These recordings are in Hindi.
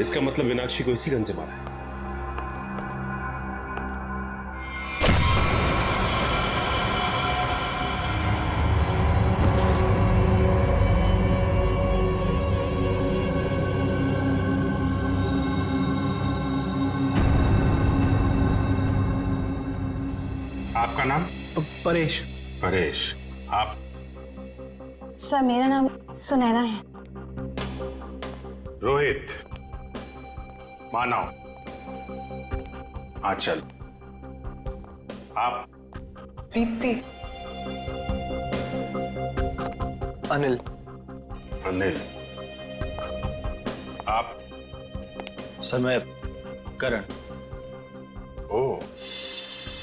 इसका मतलब मीनाक्षी को इसी गन से मारा है। आपका नाम? परेश। परेश। आप? सर मेरा नाम सुनैना है। रोहित। मानव। आंचल। आप? दीप्ति। अनिल। अनिल। आप? सर मैं करण। ओ,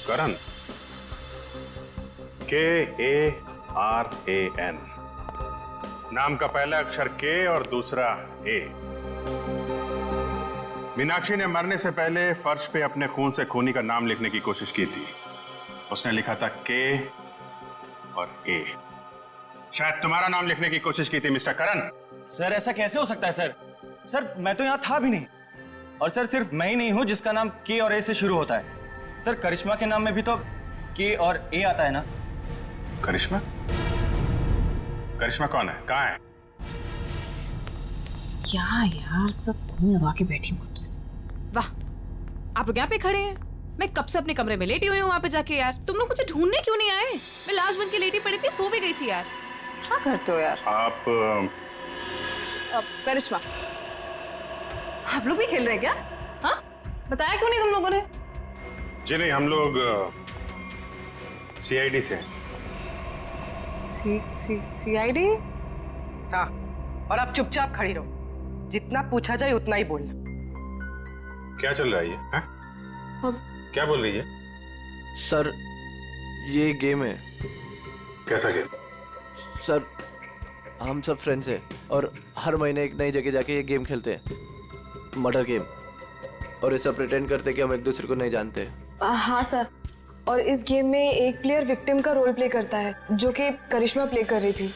करण। KARAN। नाम का पहला अक्षर K और दूसरा A। मीनाक्षी ने मरने से पहले फर्श पे अपने खून से खूनी का नाम लिखने की कोशिश की थी। उसने लिखा था K और A। शायद तुम्हारा नाम लिखने की कोशिश की थी मिस्टर करण। सर ऐसा कैसे हो सकता है सर? सर मैं तो यहाँ था भी नहीं। और सर सिर्फ मैं ही नहीं हूँ जिसका नाम K और A से शुरू होता है। सर करिश्मा के नाम में भी तो K और A आता है ना? करिश्मा? करिश्मा कौन है? कहाँ है? क्या यार, सब खून लगा के बैठी हूँ कब से। वाह, आप लोग यहाँ पे खड़े हैं। मैं कब से अपने कमरे में लेटी हुई हूँ वहाँ पे जाके। यार तुम लोग मुझे ढूंढने क्यों नहीं आए? मैं लाश बन के लेटी पड़ी थी, सो भी गई थी यार। क्या करते हो यार? आप करिश्मा, आप लोग भी खेल रहे हैं क्या? हाँ, बताया क्यों नहीं तुम लोगों ने? जी नहीं, हम लोग CID से हैं। CID? हाँ, और आप चुपचाप खड़ी रहो। जितना पूछा जाए उतना ही बोलना। क्या चल रहा है ये? हैं? क्या बोल रही है? सर ये गेम है। कैसा गेम? सर हम सब फ्रेंड्स हैं और हर महीने एक नई जगह जाके ये गेम खेलते हैं, मर्डर गेम। और ऐसा प्रिटेंड करते हैं कि हम एक दूसरे को नहीं जानते। हाँ सर, और इस गेम में एक प्लेयर विक्टिम का रोल प्ले करता है जो कि करिश्मा प्ले कर रही थी,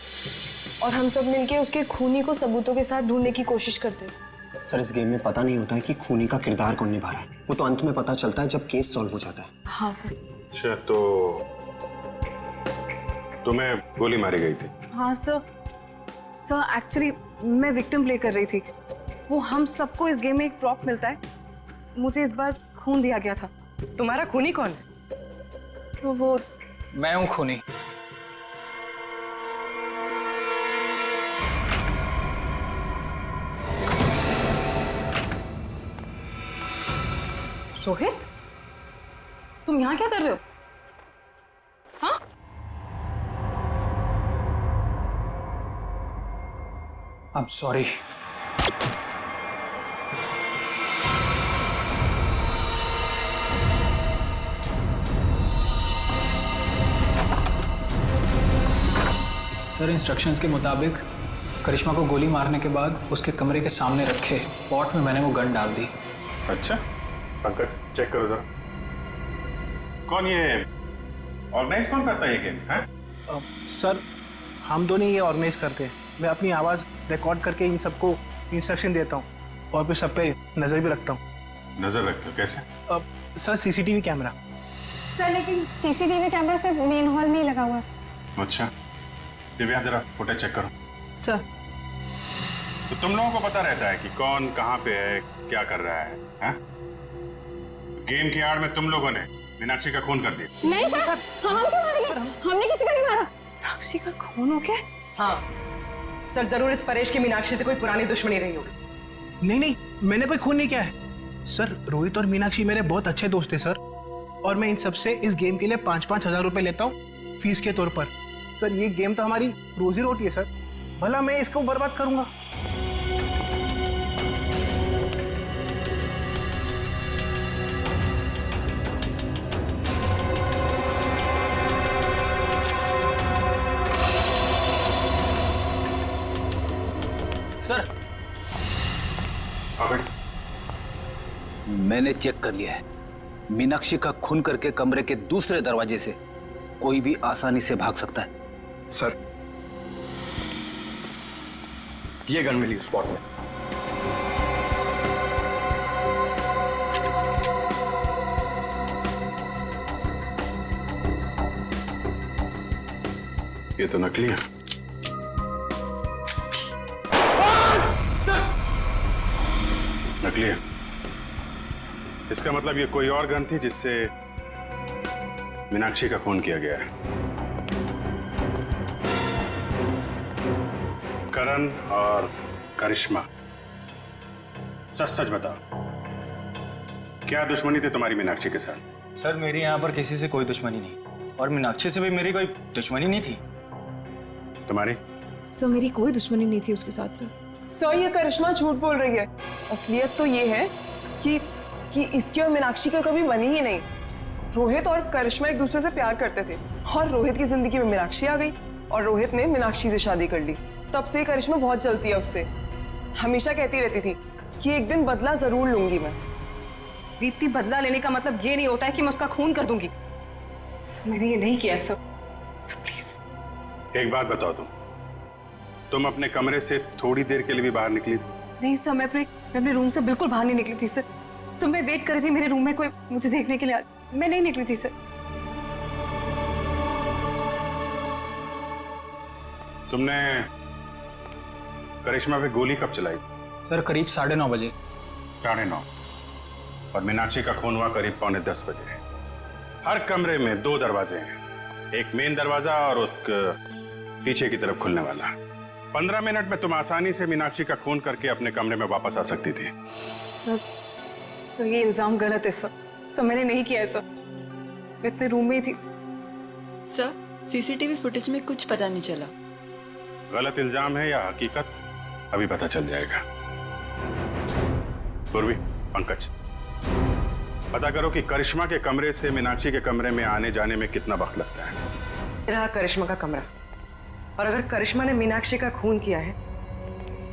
और हम सब मिलके उसके खूनी को सबूतों के साथ ढूंढने की कोशिश करते हैं। सर इस गेम में पता नहीं होता है कि खूनी का किरदार कौन निभा रहा है, वो तो अंत में पता चलता है जब केस सॉल्व हो जाता है। हाँ सर। अच्छा, तो तुम्हें गोली मारी गई थी? हाँ सर एक्चुअली मैं विक्टिम प्ले कर रही थी। वो हम सबको इस गेम में एक प्रॉप मिलता है, मुझे इस बार खून दिया गया था। तुम्हारा खूनी कौन है? तो वो मैं हूँ खूनी। रोहित, तुम यहाँ क्या कर रहे हो? हाँ? I'm sorry। सर इंस्ट्रक्शंस के मुताबिक करिश्मा को गोली मारने के बाद उसके कमरे के सामने रखे पॉट में मैंने वो गन डाल दी। अच्छा, पंकज चेक करो जरा। कौन ये ऑर्गेनाइज कौन करता है ये गेम? हैं? सर हम दोनों ये ऑर्गेनाइज करते हैं। मैं अपनी आवाज़ रिकॉर्ड करके इन सबको इंस्ट्रक्शन देता हूँ और फिर सब पे नज़र भी रखता हूँ। नजर रखते हो? कैसे? Sir CCTV camera. सर लेकिन CCTV कैमरा सिर्फ मेन हॉल में ही लगा हुआ है। अच्छा, दिव्या जरा फुटेज चेक करो। सर तो तुम लोगों को पता रहता है कि कौन कहाँ पे है, क्या कर रहा है? हैं? गेम की आड़ में तुम लोगों ने मीनाक्षी का खून कर दिया। नहीं सर, हम क्यों मारेंगे? हमने किसी को नहीं मारा। मीनाक्षी का खून हो गया? हाँ सर, जरूर इस परेश की मीनाक्षी से कोई पुरानी दुश्मनी रही होगी। नहीं, मैंने कोई खून नहीं किया है सर। रोहित और मीनाक्षी मेरे बहुत अच्छे दोस्त हैं सर, और मैं इन सबसे इस गेम के लिए 5-5 हज़ार रुपए लेता हूँ फीस के तौर पर। सर ये गेम तो हमारी रोजी रोटी है सर, भला मैं इसको बर्बाद करूंगा? सर मैंने चेक कर लिया है, मीनाक्षी का खून करके कमरे के दूसरे दरवाजे से कोई भी आसानी से भाग सकता है। सर ये गन मिली स्पॉट में। ये तो नकली है। नकली है। इसका मतलब ये कोई और गन थी जिससे मीनाक्षी का खून किया गया है। करण और करिश्मा, सच सच बताओ, क्या दुश्मनी थी तुम्हारी मीनाक्षी के साथ? सर मेरी यहाँ पर किसी से कोई दुश्मनी नहीं, और मीनाक्षी से भी मेरी कोई दुश्मनी नहीं थी। तुम्हारी? सर मेरी कोई दुश्मनी नहीं थी उसके साथ सर। सर ये करिश्मा झूठ बोल रही है। असलियत तो ये है कि इसकी और मीनाक्षी का कभी बनी ही नहीं। रोहित और करिश्मा एक दूसरे से प्यार करते थे और रोहित की जिंदगी में मीनाक्षी आ गई और रोहित ने मीनाक्षी से शादी कर ली। तब से करिश्मा बहुत जलती है उससे। हमेशा कहती रहती थी कि एक दिन बदला जरूर लूंगी मैं। दीप्ति, बदला लेने का मतलब ये नहीं होता है कि मैं उसका खून कर दूंगी। सर मैंने ये नहीं किया सर। Sir please. एक बात बताओ, तुम अपने कमरे से थोड़ी देर के लिए भी बाहर निकली थी? नहीं सर, मैं अपने रूम से बिल्कुल बाहर नहीं निकली थी सर। सर मैं वेट कर रही थी मेरे रूम में कोई मुझे देखने के लिए। मैं नहीं निकली थी सर। तुमने करिश्मा पे गोली कब चलाई? सर करीब 9:30 बजे। 9:30। और मीनाक्षी का खून हुआ करीब 9:45 बजे। हर कमरे में 2 दरवाजे हैं, एक मेन दरवाजा और एक पीछे की तरफ खुलने वाला। 15 मिनट में तुम आसानी से मीनाक्षी का खून करके अपने कमरे में वापस आ सकती थी। सर ये इल्जाम गलत है सर। सर मैंने नहीं किया है सर। मैं अपने रूम में ही थी। सर सीसीटीवी फुटेज में कुछ पता नहीं चला। गलत इल्जाम है या हकीकत, अभी पता चल जाएगा। पूर्वी, पंकज, पता करो कि करिश्मा के कमरे से मीनाक्षी के कमरे में आने जाने में कितना वक्त लगता है। रहा करिश्मा का कमरा, और अगर करिश्मा ने मीनाक्षी का खून किया है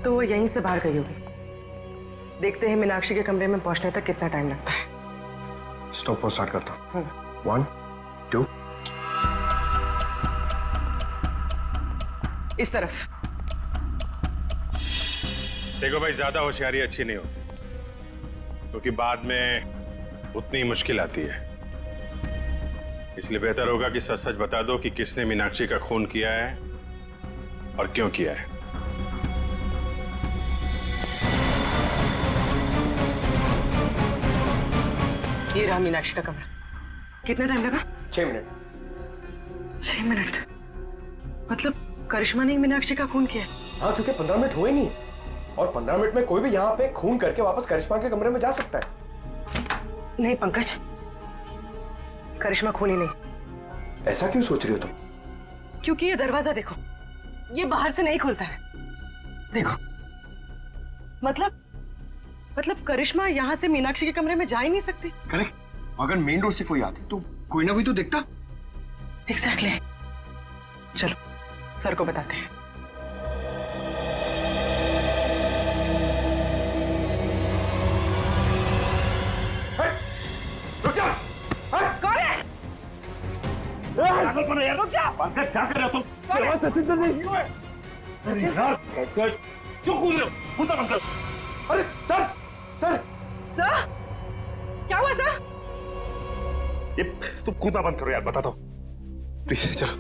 तो वो यहीं से बाहर गई होगी। देखते हैं मीनाक्षी के कमरे में पहुंचने तक कितना टाइम लगता है। स्टॉप वो स्टार्ट करता हूँ। 1 2 इस तरफ। देखो भाई, ज्यादा होशियारी अच्छी नहीं होती, क्योंकि बाद में उतनी मुश्किल आती है। इसलिए बेहतर होगा कि सच सच बता दो कि किसने मीनाक्षी का खून किया है और क्यों किया है। ये रहा मीनाक्षी का कमरा। कितना टाइम लगा? 6 मिनट। 6 मिनट? मतलब करिश्मा ने मीनाक्षी का खून किया? हाँ, क्योंकि 15 मिनट हुए नहीं, और 15 मिनट में कोई भी यहाँ पे खून करके वापस करिश्मा के कमरे में जा सकता है। नहीं पंकज, करिश्मा खूनी नहीं। ऐसा क्यों सोच रही हो तुम? क्योंकि ये दरवाजा देखो, ये बाहर से नहीं खुलता है। देखो, मतलब करिश्मा यहाँ से मीनाक्षी के कमरे में जा ही नहीं सकती। करेक्ट। अगर मेन डोर से कोई आती तो कोई ना कोई तो देखता। एग्जैक्टली। चलो सर को बताते हैं। रुक जा। कौन है? रुक जा। पंकज, क्या कर रहे हो तुम? सचिन सर नहीं हुए। पंकज, क्यों कूद रहे हो? कूदा पंकज। अरे सर, सर सर क्या हुआ सर? ये तुम कूदना बंद करो यार, बता दो प्लीज। चलो।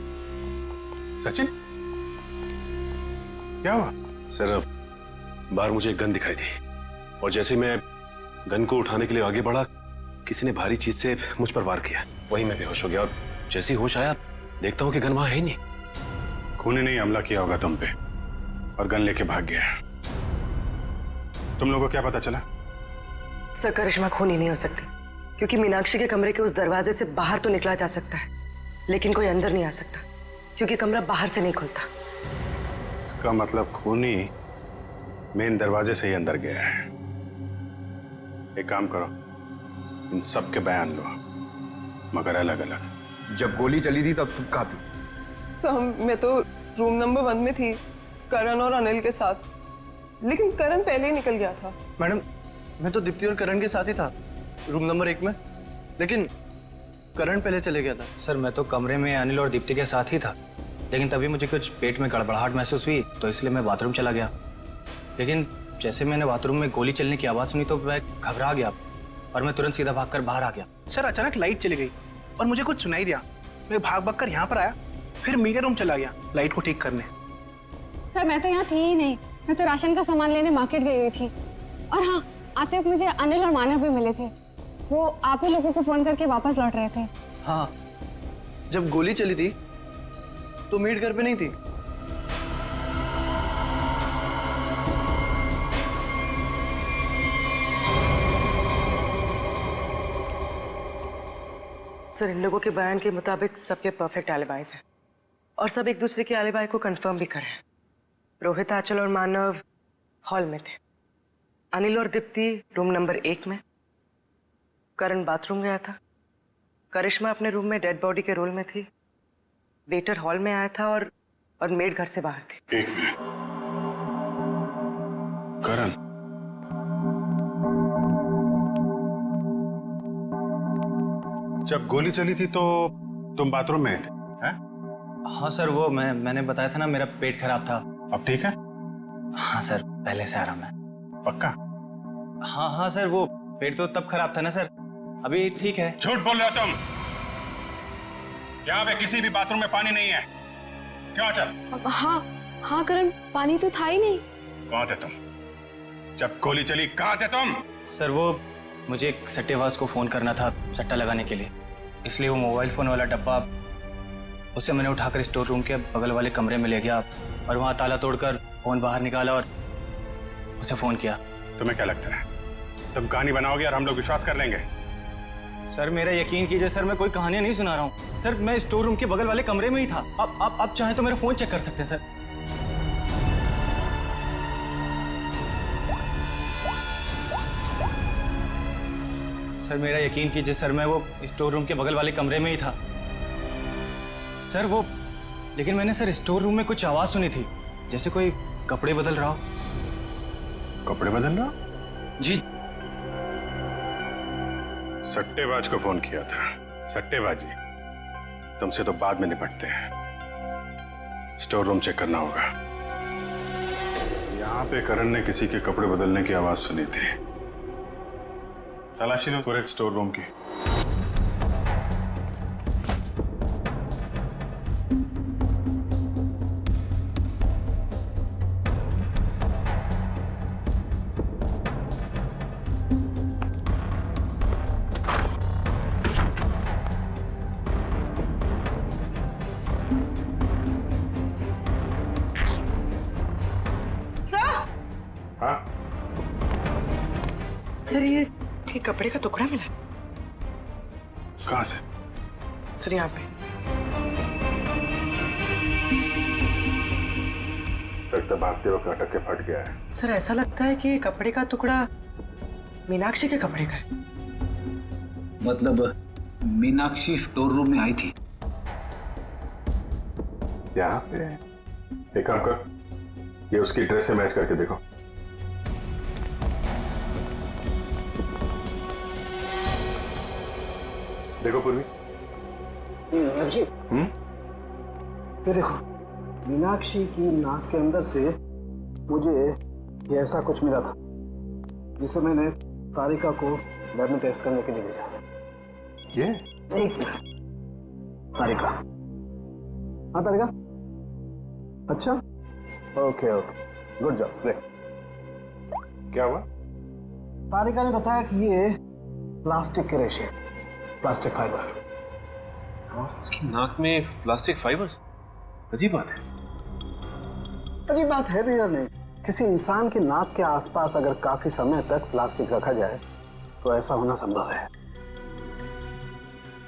सचिन, क्या हुआ? सर, बाहर मुझे एक गन दिखाई दी, और जैसे मैं गन को उठाने के लिए आगे बढ़ा, किसी ने भारी चीज से मुझ पर वार किया। वहीं मैं बेहोश हो गया, और जैसे ही होश आया देखता हूं कि गन वहां है ही नहीं। खूनी ने हमला किया होगा तुम पे और गन लेके भाग गया। तुम लोगों को क्या पता चला? सर करिश्मा खूनी नहीं हो सकती, क्योंकि मीनाक्षी के कमरे के उस दरवाजे से बाहर तो निकला जा सकता है, लेकिन कोई अंदर नहीं आ सकता, क्योंकि कमरा बाहर से नहीं खुलता। इसका मतलब खूनी मेन दरवाजे से ही अंदर गया है। एक काम करो, इन सब के बयान लो, मगर अलग अलग। जब गोली चली थी तब तुम कहाँ थी? तो मैं तो रूम नंबर 1 में थी, करण और अनिल के साथ, लेकिन करण पहले ही निकल गया था। मैडम, मैं तो दीप्ति और करण के साथ ही था रूम नंबर 1 में, लेकिन करण पहले चले गया था। सर मैं तो कमरे में अनिल और दीप्ति के साथ ही था, लेकिन तभी मुझे कुछ पेट में गड़बड़ाहट महसूस हुई, तो इसलिए मैं बाथरूम चला गया। लेकिन जैसे मैंने बाथरूम में गोली चलने की आवाज़ सुनी तो मैं घबरा गया और मैं तुरंत सीधा भागकर बाहर आ गया। सर अचानक लाइट चली गई और मुझे कुछ सुनाई दिया। मैं भाग कर यहाँ पर आया फिर मीडिया रूम चला गया लाइट को ठीक करने। सर मैं तो यहाँ थी ही नहीं, मैं तो राशन का सामान लेने मार्केट गई हुई थी। और हाँ, आते वक्त मुझे अनिल और मानव भी मिले थे। वो आप ही लोगों को फोन करके वापस लौट रहे थे। हाँ, जब गोली चली थी तो मीट घर पे नहीं थी। सर इन लोगों के बयान के मुताबिक सबके परफेक्ट एलिबाइज हैं और सब एक दूसरे के एलिबाई को कंफर्म भी कर रहे हैं। रोहित, आंचल और मानव हॉल में थे, अनिल और दीप्ति रूम नंबर 1 में, करण बाथरूम गया था, करिश्मा अपने रूम में डेड बॉडी के रोल में थी, वेटर हॉल में आया था और मेड घर से बाहर थी। एक मिनट, करण, जब गोली चली थी तो तुम बाथरूम में थे? हैं? हाँ सर, वो मैंने बताया था ना, मेरा पेट खराब था। अब ठीक है? हाँ सर, पहले से आराम है। पक्का? हाँ सर, वो पेट तो तब खराब था ना सर, अभी ठीक है। झूठ बोल रहे हो तुम। यहाँ पे किसी भी बाथरूम में पानी नहीं है। क्यों चल? हाँ करण, पानी तो था ही नहीं। कहाँ थे तुम जब गोली चली? कहाँ थे तुम? सर वो मुझे एक सट्टेबाज को फोन करना था सट्टा लगाने के लिए, इसलिए वो मोबाइल फोन वाला डब्बा उसे मैंने उठाकर स्टोर रूम के बगल वाले कमरे में ले गया और वहाँ ताला तोड़कर फोन बाहर निकाला और उसे फोन किया। तुम्हें क्या लगता है तुम कहानी बनाओगे और हम लोग विश्वास कर लेंगे? सर मेरा यकीन कीजिए सर, मैं कोई कहानियां नहीं सुना रहा हूँ सर, मैं स्टोर रूम के बगल वाले कमरे में ही था। आप चाहें तो मेरा फोन चेक कर सकते हैं सर। सर मेरा यकीन कीजिए सर, मैं वो स्टोर रूम के बगल वाले कमरे में ही था सर। वो लेकिन मैंने सर स्टोर रूम में कुछ आवाज सुनी थी, जैसे कोई कपड़े बदल रहा हो। कपड़े बदल रहा? जी। सट्टेबाज को फोन किया था। सट्टेबाजी तुमसे तो बाद में निपटते हैं, स्टोर रूम चेक करना होगा। यहाँ पे करण ने किसी के कपड़े बदलने की आवाज सुनी थी। तलाशी लो पूरे स्टोर रूम की। हाँ? सर ये कपड़े का टुकड़ा मिला। कहाँ से? सर यहाँ पे। लगता भागते वक्त अटक के फट गया है। सर ऐसा लगता है कि ये कपड़े का टुकड़ा मीनाक्षी के कपड़े का है। मतलब मीनाक्षी स्टोर रूम में आई थी? यहाँ पे एक काम कर, ये उसकी ड्रेस से मैच करके देखो। देखो पूर्वी। जी। ये देखो, मीनाक्षी की नाक के अंदर से मुझे ये ऐसा कुछ मिला था जिसे मैंने तारिका को लैब में टेस्ट करने के लिए भेजा। ये? एक मिनट। तारिका। हाँ तारिका। अच्छा, okay okay, good job, great. क्या हुआ? तारिका ने बताया कि ये प्लास्टिक के रेशे, प्लास्टिक फाइबर। इसकी नाक में प्लास्टिक फाइबर्स? अजीब बात है। अजीब बात है भी या नहीं? किसी इंसान की नाक के आसपास अगर काफी समय तक प्लास्टिक रखा जाए तो ऐसा होना संभव है।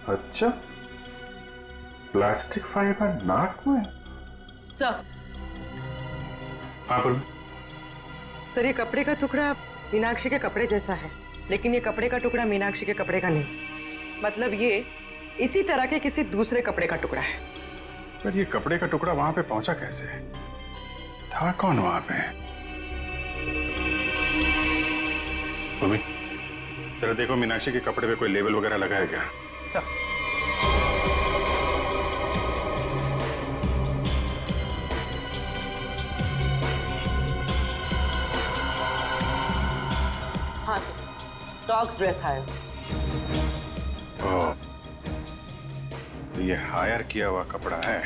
अच्छा, प्लास्टिक फाइबर नाक में? सर। हाँ पूर्वी। सर ये कपड़े का टुकड़ा मीनाक्षी के कपड़े जैसा है, लेकिन ये कपड़े का टुकड़ा मीनाक्षी के कपड़े का नहीं। मतलब ये इसी तरह के किसी दूसरे कपड़े का टुकड़ा है। पर ये कपड़े का टुकड़ा वहां पे पहुंचा कैसे? था कौन वहां पे? पूर्वी, चलो देखो मीनाक्षी के कपड़े पे कोई लेबल वगैरह लगा है क्या? सर। हाँ सर, डॉग्स ड्रेस हायर। ओह, ये हायर किया हुआ कपड़ा है।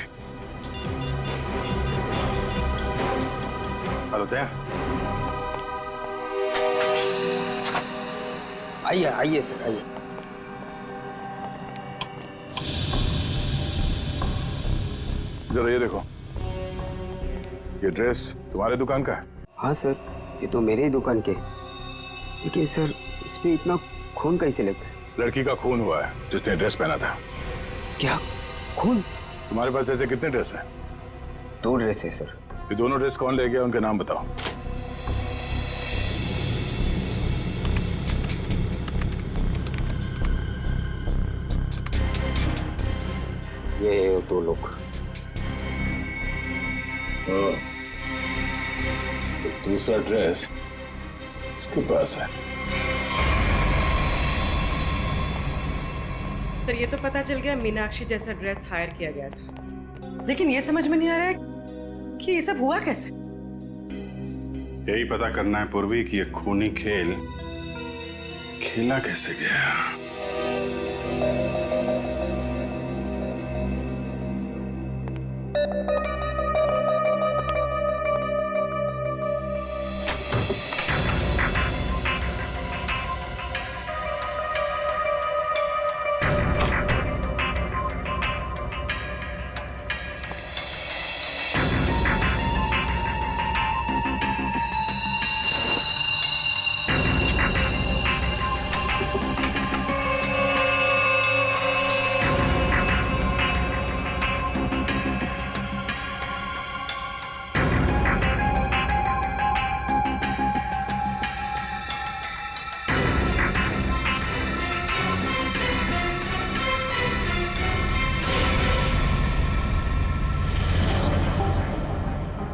हेलो दया, आइए आइए सर आइए। जरा ये देखो, ये ड्रेस तुम्हारे दुकान का है? हाँ सर, ये तो मेरे ही दुकान के। लेकिन सर इस पे इतना खून कैसे लग गया? लड़की का खून हुआ है जिसने ड्रेस पहना था। क्या खून? तुम्हारे पास ऐसे कितने ड्रेस हैं? 2 ड्रेस है सर। ये दोनों ड्रेस कौन ले गया, उनके नाम बताओ। ये 2 लोग। तो दूसरा ड्रेस इसके पास है। सर ये तो पता चल गया मीनाक्षी जैसा ड्रेस हायर किया गया था, लेकिन ये समझ में नहीं आ रहा है कि ये सब हुआ कैसे। यही पता करना है पूर्वी कि ये खूनी खेल खेला कैसे गया।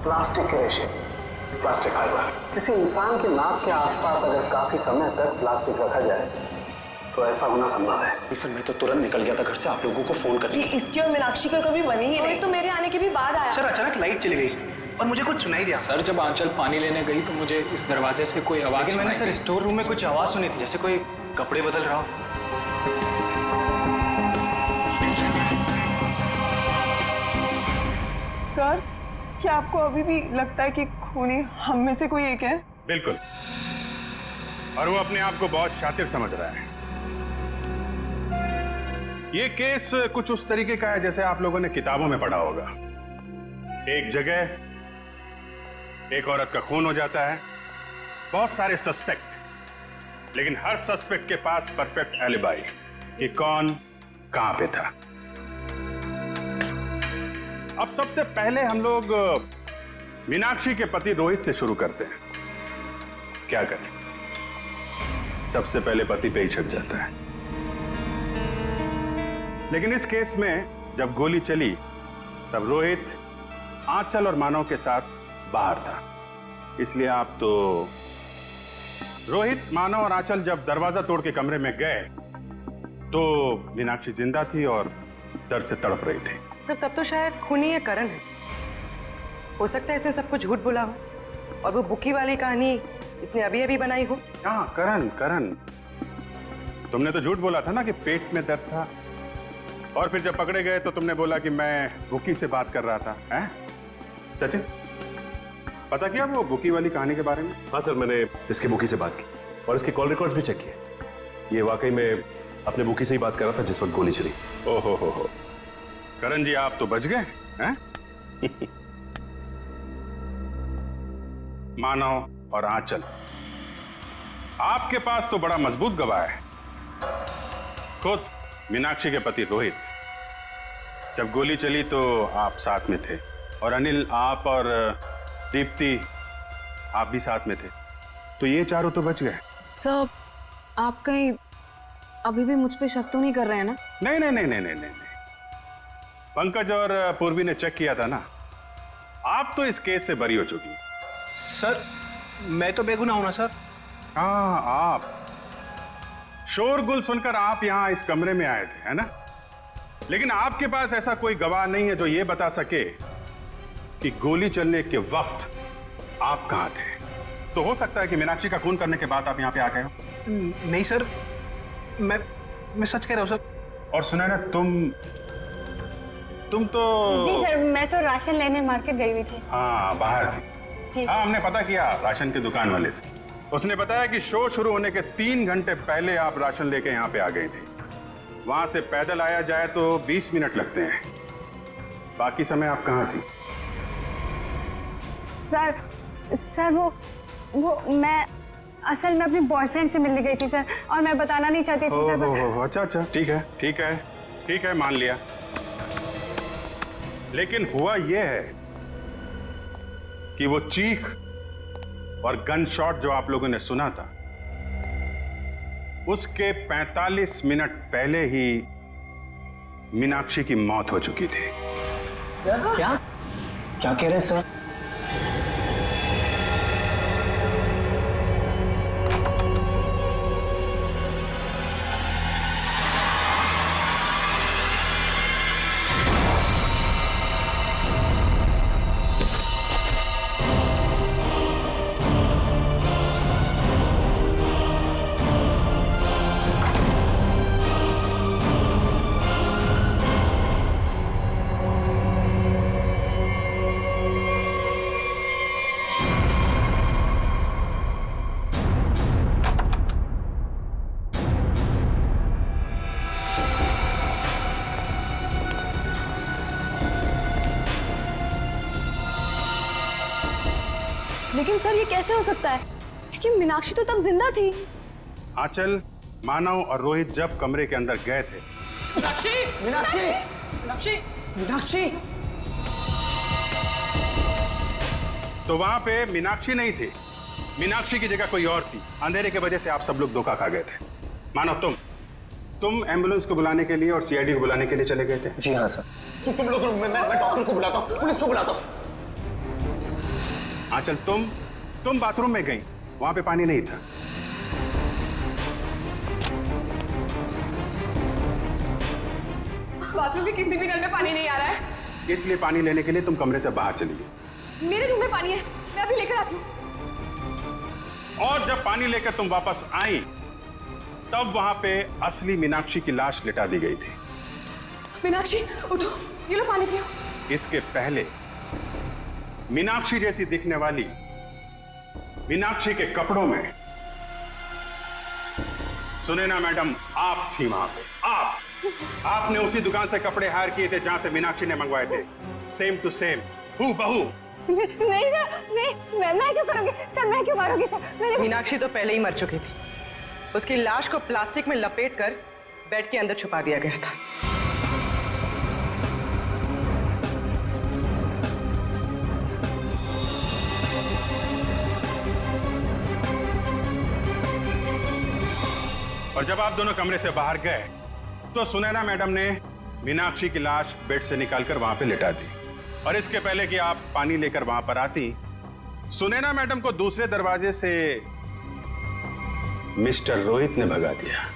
प्लास्टिक के रेशे, प्लास्टिक फाइबर। किसी इंसान के नाक के आसपास अगर काफी समय तक प्लास्टिक रखा जाए तो ऐसा होना संभव है। सर मैं तो तुरंत निकल गया था घर से आप लोगों को फोन करके। इसकी और मीनाक्षी का कभी बनी ही नहीं। तो मेरे आने के भी बाद आया। सर अचानक लाइट चली गई और मुझे कुछ सुनाई दिया। सर जब आंचल पानी लेने गई तो मुझे इस दरवाजे से कोई आवाज लेकिन मैंने सर स्टोर रूम में कुछ आवाज सुनी थी, जैसे कोई कपड़े बदल रहा हो। सर क्या आपको अभी भी लगता है कि खूनी हम में से कोई एक है? बिल्कुल, और वो अपने आप को बहुत शातिर समझ रहा है। ये केस कुछ उस तरीके का है जैसे आप लोगों ने किताबों में पढ़ा होगा। एक जगह एक औरत का खून हो जाता है, बहुत सारे सस्पेक्ट, लेकिन हर सस्पेक्ट के पास परफेक्ट एलिबाई कि कौन कहां पे था। अब सबसे पहले हम लोग मीनाक्षी के पति रोहित से शुरू करते हैं। क्या करें, सबसे पहले पति पे ही छक जाता है। लेकिन इस केस में जब गोली चली तब रोहित आंचल और मानव के साथ बाहर था, इसलिए आप तो रोहित, मानव और आंचल जब दरवाजा तोड़ के कमरे में गए तो मीनाक्षी जिंदा थी और दर्द से तड़प रही थी। सर तब तो शायद खूनी ये करण है। हो सकता है इसे सबको झूठ बोला हो और वो बुकी वाली कहानी इसने अभी अभी बनाई हो। हाँ करण, तुमने तो झूठ बोला था ना कि पेट में दर्द था, और फिर जब पकड़े गए तो तुमने बोला कि मैं बुकी से बात कर रहा था। हैं सचिन, पता किया वो बुकी वाली कहानी के बारे में? हाँ सर, मैंने इसके बुकी से बात की और इसके कॉल रिकॉर्ड्स भी चेक किए। ये वाकई में अपने बुकी से ही बात कर रहा था जिस वक्त गोली चली। ओहो हो, करण जी आप तो बच गए हैं। मानव और आंचल, आपके पास तो बड़ा मजबूत गवाह है। खुद मीनाक्षी के पति रोहित, जब गोली चली तो आप साथ में थे, और अनिल, आप और दीप्ति आप भी साथ में थे, तो ये चारों तो बच गए। सर आप कहीं अभी भी मुझ पे शक तो नहीं कर रहे हैं ना? नहीं, पंकज और पूर्वी ने चेक किया था ना, आप तो इस केस से बरी हो चुकी हैं। सर मैं तो बेगुनाह हूं ना सर। हाँ, आप शोरगुल सुनकर आप यहां इस कमरे में आए थे, है ना? लेकिन आपके पास ऐसा कोई गवाह नहीं है जो ये बता सके कि गोली चलने के वक्त आप कहां थे। तो हो सकता है कि मीनाक्षी का खून करने के बाद आप यहां पे आ गए हो। नहीं सर, मैं सच कह रहा हूं सर। और सुना ना, तुम तो जी सर, मैं तो राशन लेने मार्केट गई हुई थी। हाँ, बाहर थी। जी हाँ, हमने पता किया राशन की दुकान वाले से। उसने बताया कि शो शुरू होने के 3 घंटे पहले आप राशन लेके यहाँ पे आ गए थे। वहां से पैदल आया जाए तो 20 मिनट लगते हैं। बाकी समय आप कहाँ थी? सर वो मैं असल में अपने बॉयफ्रेंड से मिलने गई थी सर, और मैं बताना नहीं चाहती थी सर। अच्छा, ठीक है, मान लिया। लेकिन हुआ यह है कि वो चीख और गन शॉट जो आप लोगों ने सुना था, उसके 45 मिनट पहले ही मीनाक्षी की मौत हो चुकी थी। क्या कह रहे हैं सर? लेकिन सर ये कैसे हो सकता है? लेकिन मीनाक्षी तो तब जिंदा थी। आंचल, मानव और रोहित जब कमरे के अंदर गए थे, मीनाक्षी तो वहां पे मीनाक्षी नहीं थी। मीनाक्षी की जगह कोई और थी। अंधेरे की वजह से आप सब लोग धोखा खा गए थे। मानव, तुम एम्बुलेंस को बुलाने के लिए और सीआईडी को बुलाने के लिए चले गए थे। जी हाँ सर। तुम लोग, मैं डॉक्टर को बुलाता हूँ, पुलिस को बुलाता हूँ। आंचल, तुम बाथरूम में गई, वहां पे पानी नहीं था। बाथरूम के किसी भी नल में पानी नहीं आ रहा है। इसलिए पानी लेने के लिए तुम कमरे से बाहर चली गई। मेरे रूम में पानी है, मैं अभी लेकर आती हूँ। और जब पानी लेकर तुम वापस आई, तब वहां पे असली मीनाक्षी की लाश लिटा दी गई थी। मीनाक्षी उठो, ये लो पानी पियो। इसके पहले मीनाक्षी जैसी दिखने वाली मीनाक्षी के कपड़ों में सुनैना मैडम आप थी वहां पे। आपने उसी दुकान से कपड़े हायर किए थे जहां से मीनाक्षी ने मंगवाए थे। सेम टू सेम, हूबहू। नहीं सर, मैं क्यों करूंगी सर? मैं क्यों मारूंगी सर? मीनाक्षी तो पहले ही मर चुकी थी। उसकी लाश को प्लास्टिक में लपेटकर बेड के अंदर छुपा दिया गया था। और जब आप दोनों कमरे से बाहर गए तो सुनैना मैडम ने मीनाक्षी की लाश बेड से निकालकर वहां पे लिटा दी। और इसके पहले कि आप पानी लेकर वहां पर आती, सुनैना मैडम को दूसरे दरवाजे से मिस्टर रोहित ने भगा दिया।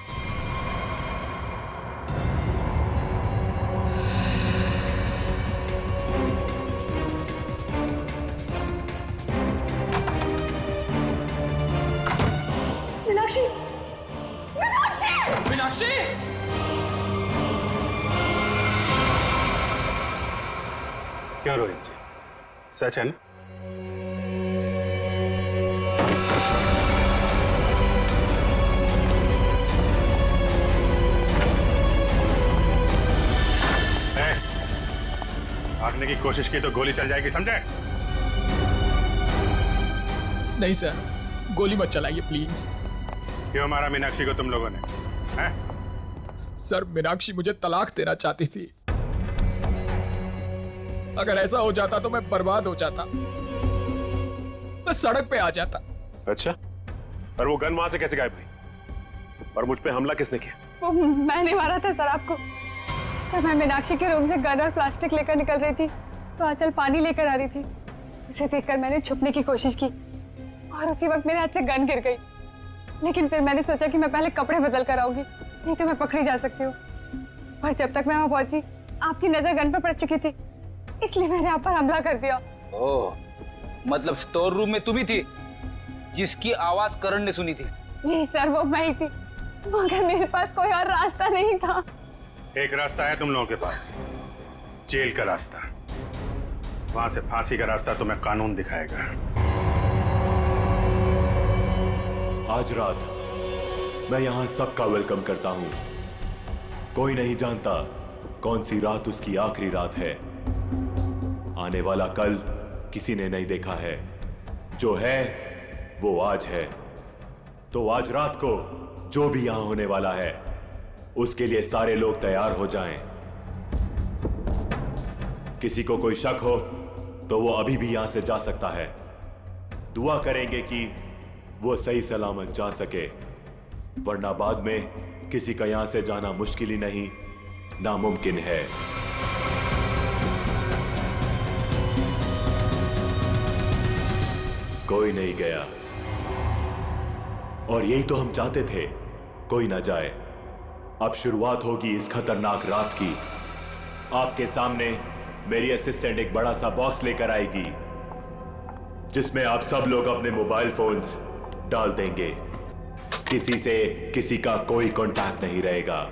मीनाक्षी, क्यों रोहित जी, सच है ना? भागने की कोशिश की तो गोली चल जाएगी, समझे? नहीं सर, गोली मत चलाइए प्लीज। क्यों मारा मीनाक्षी को तुम लोगों ने? हैं? सर, मीनाक्षी मुझे तलाक देना चाहती थी। अगर ऐसा हो जाता तो मैं बर्बाद हो जाता, मैं सड़क पे आ जाता। अच्छा, पर वो गन वहां से कैसे गायब हुई? और मुझ पे हमला किसने किया? वो मैंने मारा था सर आपको। जब मैं मीनाक्षी के रूम से गन और प्लास्टिक लेकर निकल रही थी तो आंचल पानी लेकर आ रही थी। उसे देखकर मैंने छुपने की कोशिश की और उसी वक्त मेरे हाथ से गन गिर गई। लेकिन फिर मैंने सोचा कि मैं पहले कपड़े बदल कर आऊंगी, नहीं तो मैं पकड़ी जा सकती हूँ। पर जब तक मैं वहां पहुंची आपकी नजर गन पर पड़ चुकी थी, इसलिए मैंने आप पर हमला कर दिया। ओह, मतलब स्टोर रूम में तुम ही थी जिसकी आवाज करण ने सुनी थी? जी सर, वो मैं ही थी, मगर मेरे पास कोई और रास्ता नहीं था। एक रास्ता है तुम लोगों के पास। जेल का रास्ता, वहां से फांसी का रास्ता तुम्हें कानून दिखाएगा। आज रात मैं यहां सबका वेलकम करता हूं। कोई नहीं जानता कौन सी रात उसकी आखिरी रात है। आने वाला कल किसी ने नहीं देखा है, जो है वो आज है। तो आज रात को जो भी यहां होने वाला है उसके लिए सारे लोग तैयार हो जाएं। किसी को कोई शक हो तो वो अभी भी यहां से जा सकता है। दुआ करेंगे कि वो सही सलामत जा सके, वरना बाद में किसी का यहां से जाना मुश्किल ही नहीं, नामुमकिन है। कोई नहीं गया और यही तो हम चाहते थे, कोई ना जाए। अब शुरुआत होगी इस खतरनाक रात की। आपके सामने मेरी असिस्टेंट एक बड़ा सा बॉक्स लेकर आएगी जिसमें आप सब लोग अपने मोबाइल फोन्स डाल देंगे। किसी से किसी का कोई कांटेक्ट नहीं रहेगा।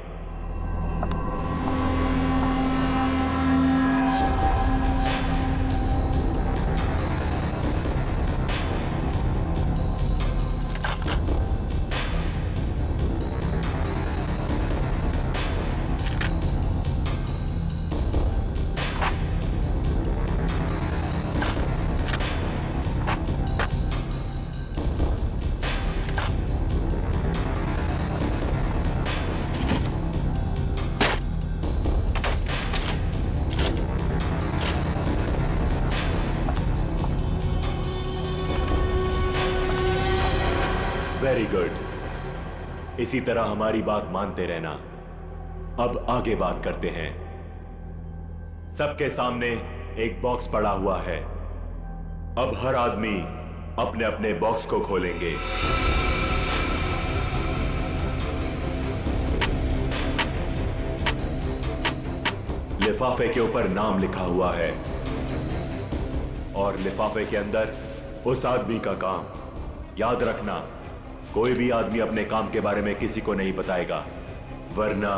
वेरी गुड, इसी तरह हमारी बात मानते रहना। अब आगे बात करते हैं। सबके सामने एक बॉक्स पड़ा हुआ है। अब हर आदमी अपने अपने बॉक्स को खोलेंगे। लिफाफे के ऊपर नाम लिखा हुआ है और लिफाफे के अंदर उस आदमी का काम। याद रखना, कोई भी आदमी अपने काम के बारे में किसी को नहीं बताएगा, वरना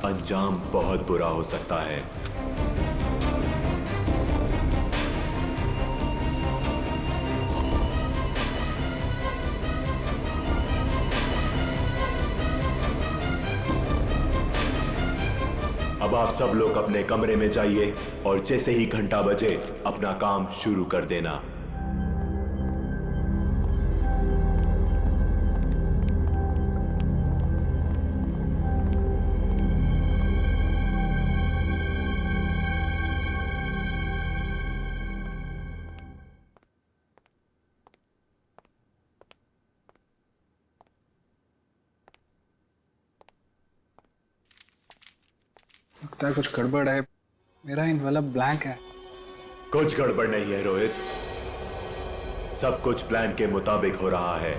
अंजाम बहुत बुरा हो सकता है। अब आप सब लोग अपने कमरे में जाइए और जैसे ही घंटा बजे अपना काम शुरू कर देना। लगता है कुछ गड़बड़ है। मेरा इनवेलप ब्लैंक है। कुछ गड़बड़ नहीं है रोहित, सब कुछ प्लान के मुताबिक हो रहा है।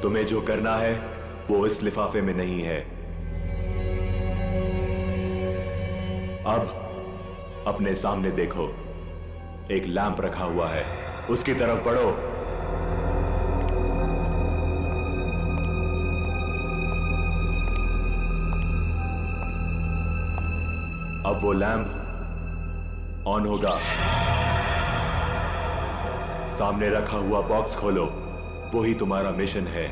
तुम्हें जो करना है वो इस लिफाफे में नहीं है। अब अपने सामने देखो, एक लैंप रखा हुआ है, उसकी तरफ बढ़ो। अब वो लैंप ऑन होगा। सामने रखा हुआ बॉक्स खोलो, वही तुम्हारा मिशन है।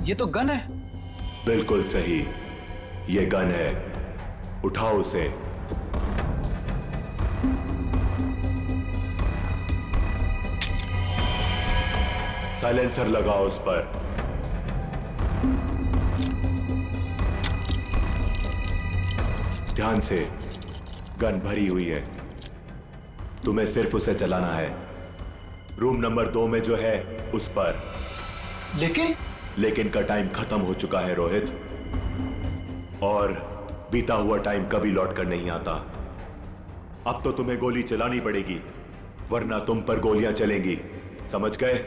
ये तो गन है। बिल्कुल सही, ये गन है। उठाओ उसे। साइलेंसर लगाओ उस पर। ध्यान से, गन भरी हुई है, तुम्हें सिर्फ उसे चलाना है। रूम नंबर 2 में जो है उस पर। लेकिन का टाइम खत्म हो चुका है रोहित, और बीता हुआ टाइम कभी लौट कर नहीं आता। अब तो तुम्हें गोली चलानी पड़ेगी, वरना तुम पर गोलियां चलेंगी, समझ गए?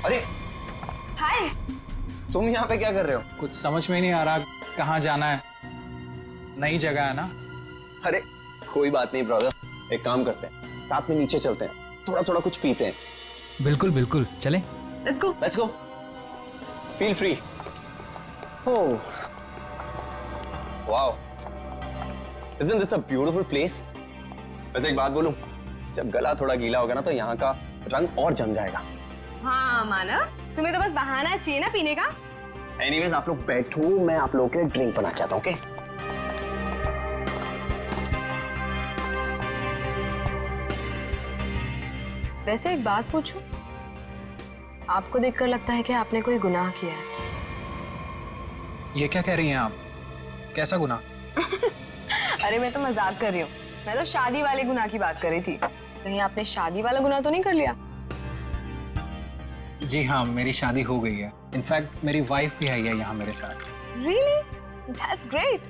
अरे हाय। तुम यहाँ पे क्या कर रहे हो? कुछ समझ में नहीं आ रहा कहाँ जाना है। नई जगह है ना। अरे कोई बात नहीं ब्रदर, एक काम करते हैं, साथ में नीचे चलते हैं, थोड़ा थोड़ा कुछ पीते हैं। बिल्कुल बिल्कुल, चले। Let's go. Let's go. Feel free. Oh wow, isn't this a beautiful place? वैसे एक बात बोलूं, जब गला थोड़ा गीला होगा ना तो यहाँ का रंग और जम जाएगा। हाँ मानव, तुम्हें तो बस बहाना चाहिए ना पीने का। एनीवेज आप लोग बैठो, मैं आप लोगों के लिए ड्रिंक बना के आता हूँ, ओके? वैसे एक बात पूछूं, आपको देखकर लगता है कि आपने कोई गुनाह किया है। ये क्या कह रही हैं आप? कैसा गुनाह? अरे मैं तो मजाक कर रही हूँ, मैं तो शादी वाले गुनाह की बात कर रही थी। कहीं आपने शादी वाला गुनाह तो नहीं कर लिया? जी हाँ, मेरी शादी हो गई है। इनफैक्ट मेरी वाइफ भी है यहाँ मेरे साथ। Really? That's great.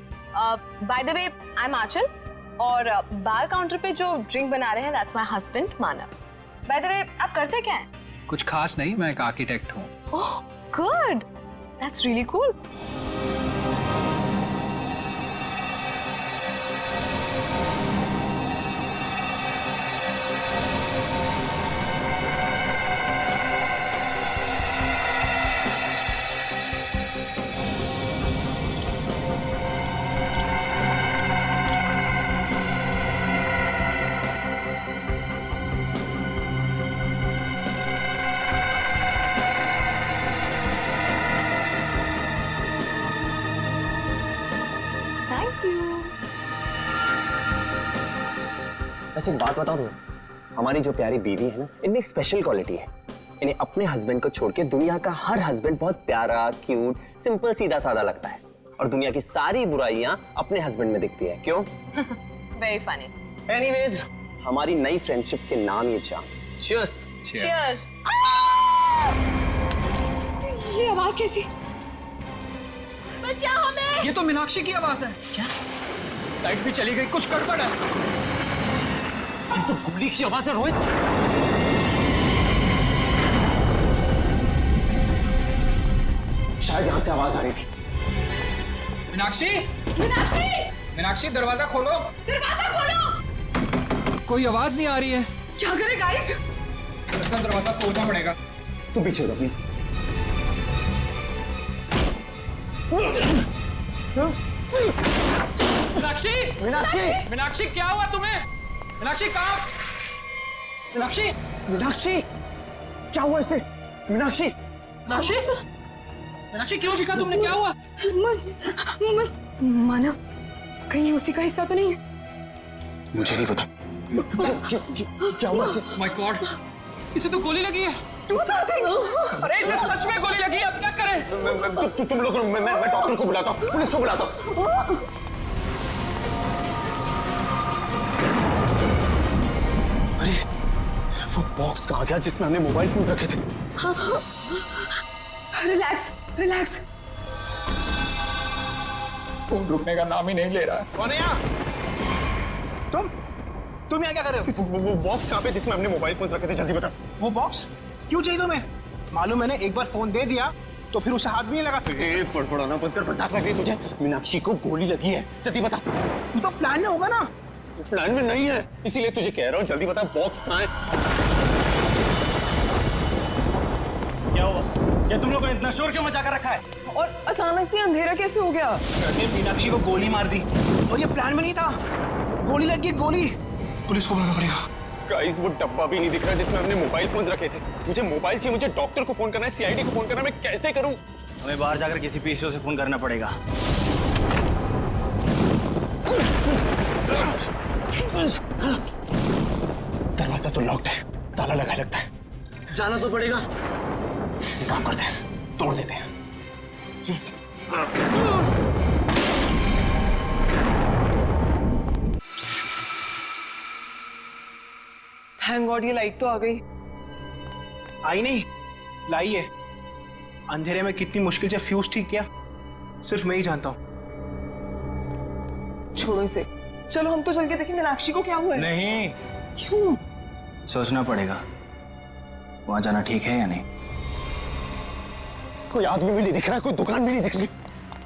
By the way, I'm आंचल और बार काउंटर पे जो ड्रिंक बना रहे हैं that's my husband Manav. By the way, आप करते क्या हैं? कुछ खास नहीं, मैं एक आर्किटेक्ट हूँ। Oh, good. That's really cool. वैसे एक बात बताऊं तुम्हें, हमारी जो प्यारी बीवी है ना, इनमें एक स्पेशल क्वालिटी है। इन्हें अपने हस्बैंड को छोड़ के दुनिया का हर हस्बैंड बहुत प्यारा, क्यूट, सिंपल, सीधा साधा लगता है और दुनिया की सारी बुराइयां अपने हस्बैंड में दिखती है। क्यों? Very funny. एनीवेज, हमारी नई फ्रेंडशिप के नाम ये जाम। Cheers. Cheers. ये आवाज कैसी? बचाओ हमें! ये तो मीनाक्षी की आवाज है। क्या? लाइट भी चली गई, कुछ गड़बड़ है। ये तो गोली की आवाज है रोहित। शायद यहां से आवाज आ रही थी। मीनाक्षी! मीनाक्षी! मीनाक्षी, दरवाजा खोलो। दरवाजा खोलो! कोई आवाज नहीं आ रही है। क्या करें गाइस? लगता है दरवाजा तोड़ना पड़ेगा। तू पीछे हो प्लीज। मीनाक्षी! मीनाक्षी! मीनाक्षी, क्या हुआ तुम्हें? मीनाक्षी कहाँ? मीनाक्षी! मीनाक्षी! क्या हुआ इसे? मीनाक्षी! मीनाक्षी! मीनाक्षी, क्यों शिका तुमने? क्या हुआ? मानव, कहीं उसी का हिस्सा तो नहीं है? मुझे नहीं पता। क्या हुआ इसे? माय गॉड, इसे तो गोली लगी है। Do something! अरे इसे सच में गोली लगी है, अब क्या करें? तुम लोग, मैं डॉक्टर को बुलाता हूँ, पुलिस को बुलाता हूँ। अरे वो बॉक्स कहाँ गया जिसमें हमने मोबाइल फोन रखे थे? Relax, relax. फोन रुकने का नाम ही नहीं ले रहा है। कौन है यहाँ? तुम यहाँ क्या कर रहे हो? वो बॉक्स कहाँ पे जिसमें हमने मोबाइल फोन रखे थे? जल्दी बता। वो बॉक्स क्यों चाहिए तुम्हें? मालूम मैंने एक बार फोन दे दिया तो फिर उसे हाथ भी नहीं लगा। पड़पड़ाना बंद कर, मजाक लग रही तुझे। मीनाक्षी को गोली लगी है, जल्दी बता। तू तो प्लान में होगा ना? प्लान में नहीं है, इसीलिए तुझे कह रहा हूँ, जल्दी बता बॉक्स कहाँ है? क्या हुआ? ये तुम लोगों ने इतना शोर क्यों मचा कर रखा है? और अचानक से अंधेरा कैसे हो गया? मीनाक्षी को गोली मार दी और ये प्लान में नहीं था। गोली लग गई, गोली। पुलिस को बुलाना पड़ेगा। गाइस, वो डब्बा भी नहीं दिख रहा जिसमें हमने मोबाइल फोन रखे थे। मुझे मोबाइल चाहिए, मुझे डॉक्टर को फोन करना है, सीआईडी को फोन करना है, मैं कैसे करूं? हमें बाहर जाकर किसी पीसीओ से फोन करना पड़ेगा। दरवाजा तो लॉक्ड है, ताला लगा लगता है। जाना तो पड़ेगा। एक काम करते हैं, तोड़ देते हैं। प्लीज। थैंक गॉड ये लाइट तो आ गई। आई नहीं, लाई है। अंधेरे में कितनी मुश्किल से फ्यूज ठीक किया, सिर्फ मैं ही जानता हूँ। छोड़ो इसे, चलो हम तो चल के देखें मीनाक्षी को क्या हुआ है। नहीं, क्यों? सोचना पड़ेगा वहां जाना ठीक है या नहीं। कोई आदमी भी नहीं दिख रहा, कोई दुकान भी नहीं दिख रही।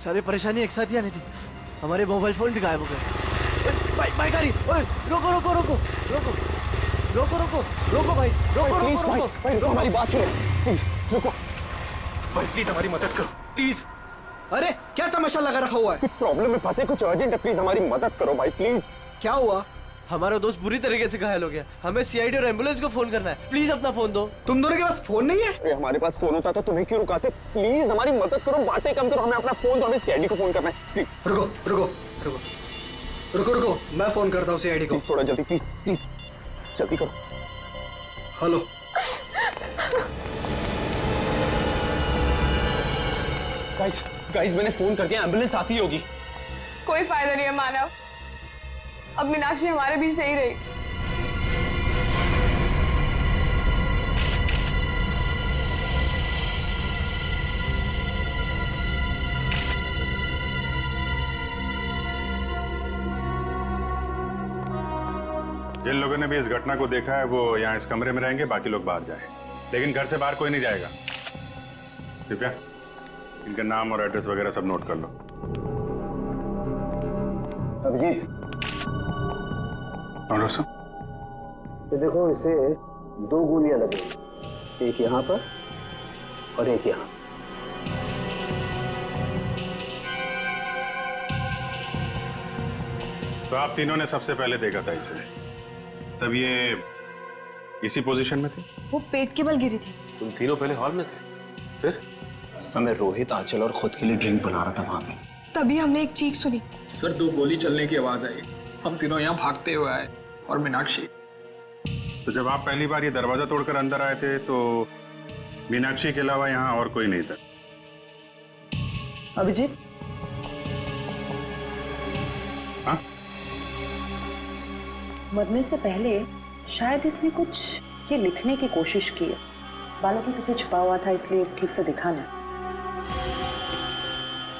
सारी परेशानी एक साथ ही आनी थी। हमारे मोबाइल फोन भी गायब हो गए। बाइक आ रही। ओए रोको रोको रोको रोको रोको रोको रोको भाई, रोको प्लीज रोको भाई, रोको भाई रुको, हमारी बात सुनो प्लीज, रुको भाई, प्लीज हमारी मदद करो प्लीज। अरे क्या तमाशा लगा रखा हुआ है? प्रॉब्लम में फंसे, कुछ अर्जेंट है, प्लीज हमारी मदद करो भाई प्लीज। क्या हुआ? हमारा दोस्त बुरी तरीके से घायल हो गया, हमें सीआईडी और एम्बुलेंस को फोन करना है। प्लीज अपना फोन दो। तुम दोनों के पास फोन नहीं है? अरे हमारे पास फोन होता तो तुम्हें क्यों रुकाते? प्लीज हमारी मदद करो, बातें कम करो, हमें अपना फोन दो, हमें सीआईडी को फोन करना है प्लीज। रुको रुको रुको रुको रुको, मैं फोन करता हूँ सीआईडी को। थोड़ा जल्दी प्लीज, प्लीज जल्दी करो। हेलो। गाइस गाइस मैंने फोन कर दिया, एम्बुलेंस आती होगी। कोई फायदा नहीं है मानव, अब मीनाक्षी हमारे बीच नहीं रही। जिन लोगों ने भी इस घटना को देखा है वो यहाँ इस कमरे में रहेंगे, बाकी लोग बाहर जाए, लेकिन घर से बाहर कोई नहीं जाएगा। कृपया इनका नाम और एड्रेस वगैरह सब नोट कर लो। अभिजीत, और दोस्तों ये देखो, इसे 2 गोलियां लगी, एक यहाँ पर और एक यहाँ। तो आप तीनों ने सबसे पहले देखा था इसे, तब ये इसी पोजीशन में थी? वो पेट के बल गिरी थी। तुम तीनों पहले हॉल में थे, फिर? समय रोहित, आंचल और खुद के लिए ड्रिंक बना रहा था वहां पे। तभी हमने एक चीख सुनी। सर 2 गोली चलने की आवाज आई, हम तीनों यहाँ भागते हुए आए और मीनाक्षी। तो जब आप पहली बार ये दरवाजा तोड़कर अंदर आए थे तो मीनाक्षी के अलावा यहाँ और कोई नहीं था? अभिजीत, हाँ? मरने से पहले शायद इसने कुछ ये लिखने की कोशिश की है। बालों के पीछे छुपा हुआ था, इसलिए ठीक से दिखा नहीं।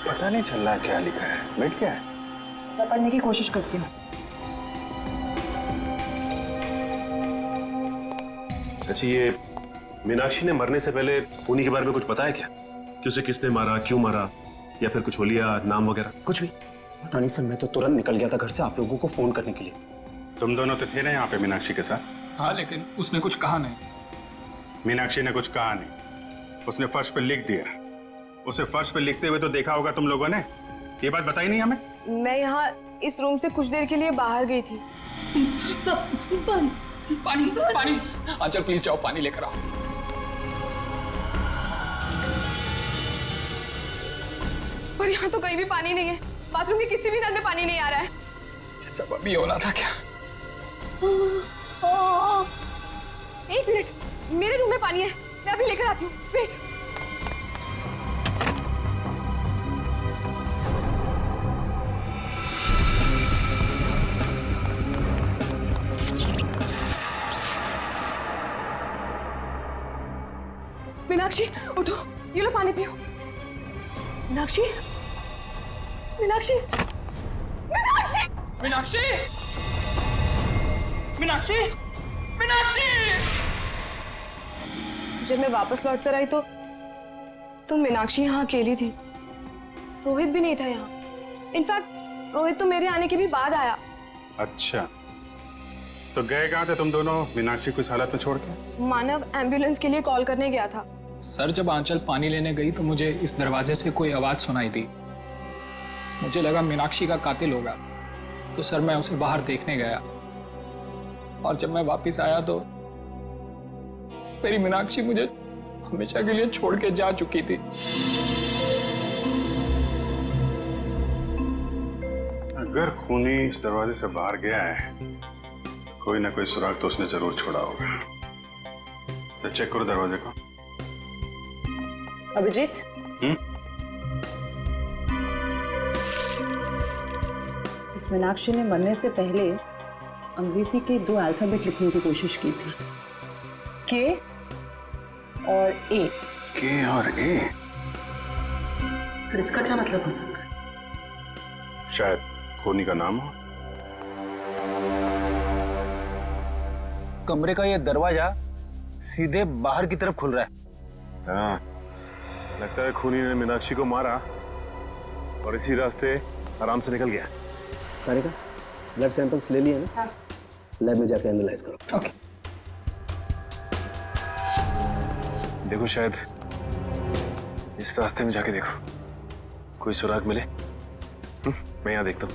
पता नहीं चल रहा क्या लिखा है। बैठ क्या है? मैं पढ़ने की कोशिश करती हूँ। अच्छा, ये मीनाक्षी ने मरने से पहले खूनी के बारे में कुछ बताया क्या? कि उसे किसने मारा, क्यों मारा, या फिर कुछ होलिया नाम वगैरह? कुछ भी पता नहीं सर, मैं तो तुरंत निकल गया था घर से आप लोगों को फोन करने के लिए। तुम दोनों तो थे ना यहाँ पे मीनाक्षी के साथ? हाँ, लेकिन उसने कुछ कहा नहीं। मीनाक्षी ने कुछ कहा नहीं, उसने फर्श पे लिख दिया। उसे फर्श पे लिखते हुए तो देखा होगा तुम लोगों ने, ये बात बताई नहीं हमें? मैं यहाँ इस रूम से कुछ देर के लिए बाहर गई थी। पानी पानी, आंचल प्लीज जाओ पानी लेकर आओ। पर यहाँ तो कहीं भी पानी नहीं है, बाथरूम के किसी भी नल में पानी नहीं आ रहा है। ये सब अभी होना था क्या? एक मिनट, मेरे रूम में पानी है, मैं अभी लेकर आती हूँ। वेट। मीनाक्षी उठो, ये लो पानी पियो। मीनाक्षी, मीनाक्षी, मीनाक्षी, मीनाक्षी, मीनाक्षी, मीनाक्षी। जब मैं वापस लौट कर आई तो मीनाक्षी यहाँ अकेली थी। रोहित भी नहीं था यहाँ। इनफैक्ट रोहित तो मेरे आने के भी बाद आया। अच्छा, तो गए कहाँ थे तुम दोनों मीनाक्षी को इस हालत में छोड़ के? मानव एम्बुलेंस के लिए कॉल करने गया था। सर जब आंचल पानी लेने गई तो मुझे इस दरवाजे से कोई आवाज सुनाई दी। मुझे लगा मीनाक्षी का कातिल होगा, तो सर मैं उसे बाहर देखने गया। और जब मैं वापस आया तो मेरी मीनाक्षी मुझे हमेशा के लिए छोड़ के जा चुकी थी। अगर खूनी इस दरवाजे से बाहर गया है कोई ना कोई सुराग तो उसने जरूर छोड़ा होगा। तो चेक करो दरवाजे को। अभिजीत, इस मीनाक्षी ने मरने से पहले अंग्रेजी के 2 अल्फाबेट लिखने की कोशिश की थी, के और ए। के और ए? सर इसका क्या मतलब हो सकता है? शायद खूनी का नाम हो। कमरे का ये दरवाजा सीधे बाहर की तरफ खुल रहा है। हाँ, लगता है खूनी ने मीनाक्षी को मारा और इसी रास्ते आराम से निकल गया। तारिका, ब्लड सैंपल्स ले लिए ना? हाँ। लैब में जाके एनालाइज करो। ओके। देखो शायद इस रास्ते में जाके देखो, कोई सुराग मिले। मैं यहाँ देखता हूँ।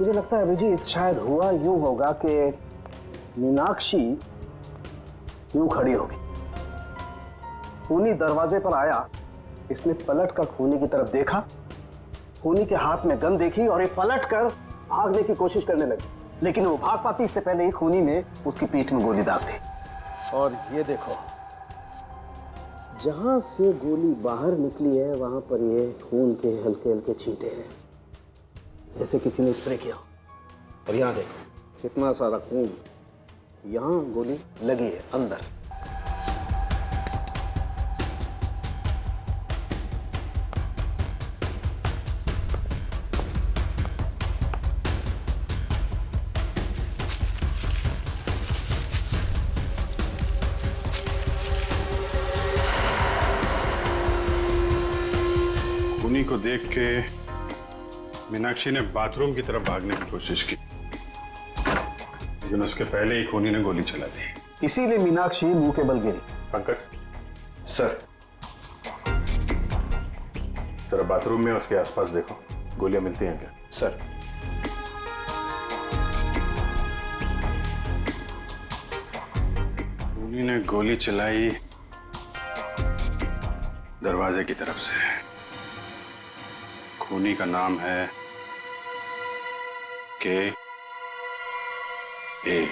मुझे लगता है अभिजीत, शायद हुआ यूं होगा कि मीनाक्षी यूं खड़ी होगी, खूनी दरवाजे पर आया, इसने पलट कर खूनी की तरफ देखा, खूनी के हाथ में गन देखी और ये पलट कर भागने की कोशिश करने लगी, लेकिन वो भाग पाती इससे पहले ही खूनी ने उसकी पीठ में गोली दाग दी। और ये देखो, जहां से गोली बाहर निकली है वहां पर ये खून के हल्के हल्के छींटे हैं, जैसे किसी ने स्प्रे किया। और यहाँ देखो कितना सारा खून, यहाँ गोली लगी है अंदर। खूनी को देख के मीनाक्षी ने बाथरूम की तरफ भागने की कोशिश की, लेकिन उसके पहले ही खूनी ने गोली चला दी। इसीलिए मीनाक्षी मुंह के बल गिरी। पंकज सर, जरा बाथरूम में उसके आसपास देखो, गोलियां मिलती हैं क्या? सर। खूनी ने गोली चलाई दरवाजे की तरफ से। खूनी का नाम है के ए।